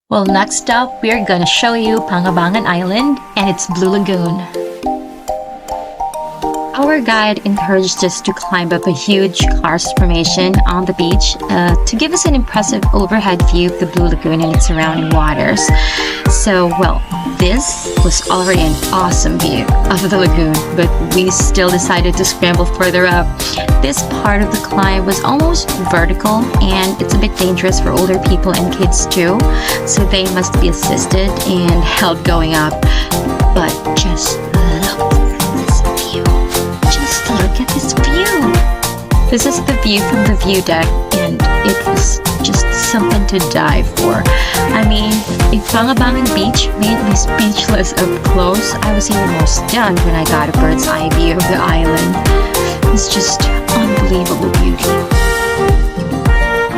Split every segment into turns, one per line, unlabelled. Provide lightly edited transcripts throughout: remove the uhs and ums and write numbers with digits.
Well, next up, we're gonna show you Pangabangan Island and its Blue Lagoon. Our guide encouraged us to climb up a huge karst formation on the beach to give us an impressive overhead view of the Blue Lagoon and its surrounding waters. So, well, this was already an awesome view of the lagoon, but we still decided to scramble further up. This part of the climb was almost vertical, and it's a bit dangerous for older people and kids too, so they must be assisted and held going up. But just look at this view. Just look at this view. This is the view from the view deck, and it was just something to die for. I mean, if Pangabangan Beach made me speechless up close, I was even more stunned when I got a bird's eye view of the island. It's just unbelievable beauty.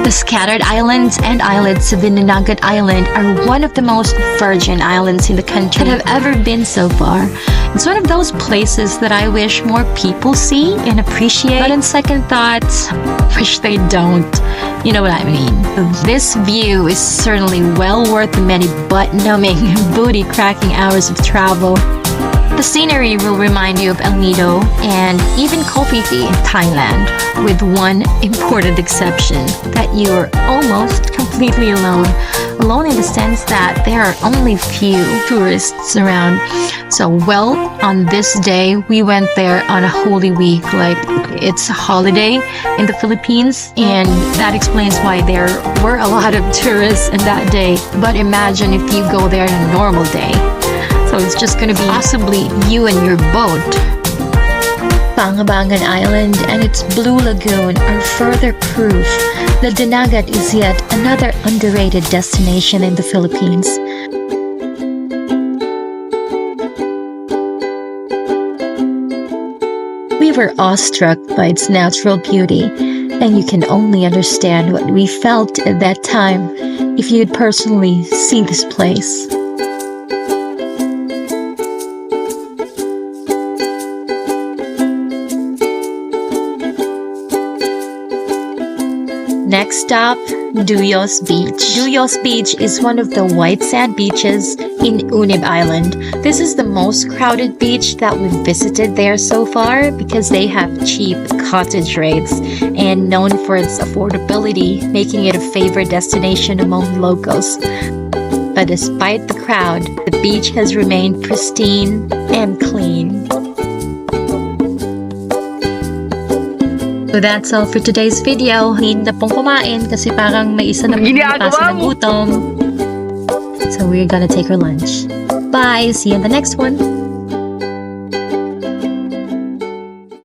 The scattered islands and islets of Dinagat Island are one of the most virgin islands in the country that have ever been so far. It's one of those places that I wish more people see and appreciate, but on second thoughts, wish they don't. You know what I mean. This view is certainly well worth the many butt-numbing, booty-cracking hours of travel. The scenery will remind you of El Nido and even Koh Phi, Thailand, with one important exception, that you are almost completely alone. Alone in the sense that there are only few tourists around. So, well, on this day, we went there on a Holy Week, like it's a holiday in the Philippines, and that explains why there were a lot of tourists in that day. But imagine if you go there on a normal day. So it's just gonna be possibly you and your boat. Pangabangan Island and its Blue Lagoon are further proof that Dinagat is yet another underrated destination in the Philippines. We were awestruck by its natural beauty, and you can only understand what we felt at that time if you'd personally see this place. Next stop, Duyos Beach. Duyos Beach is one of the white sand beaches in Unib Island. This is the most crowded beach that we've visited there so far because they have cheap cottage rates and known for its affordability, making it a favorite destination among locals. But despite the crowd, the beach has remained pristine and clean. So that's all for today's video. Need na pong kumain kasi parang may isa na pumapasa ng gutom. So we're gonna take our lunch. Bye! See you in the next one!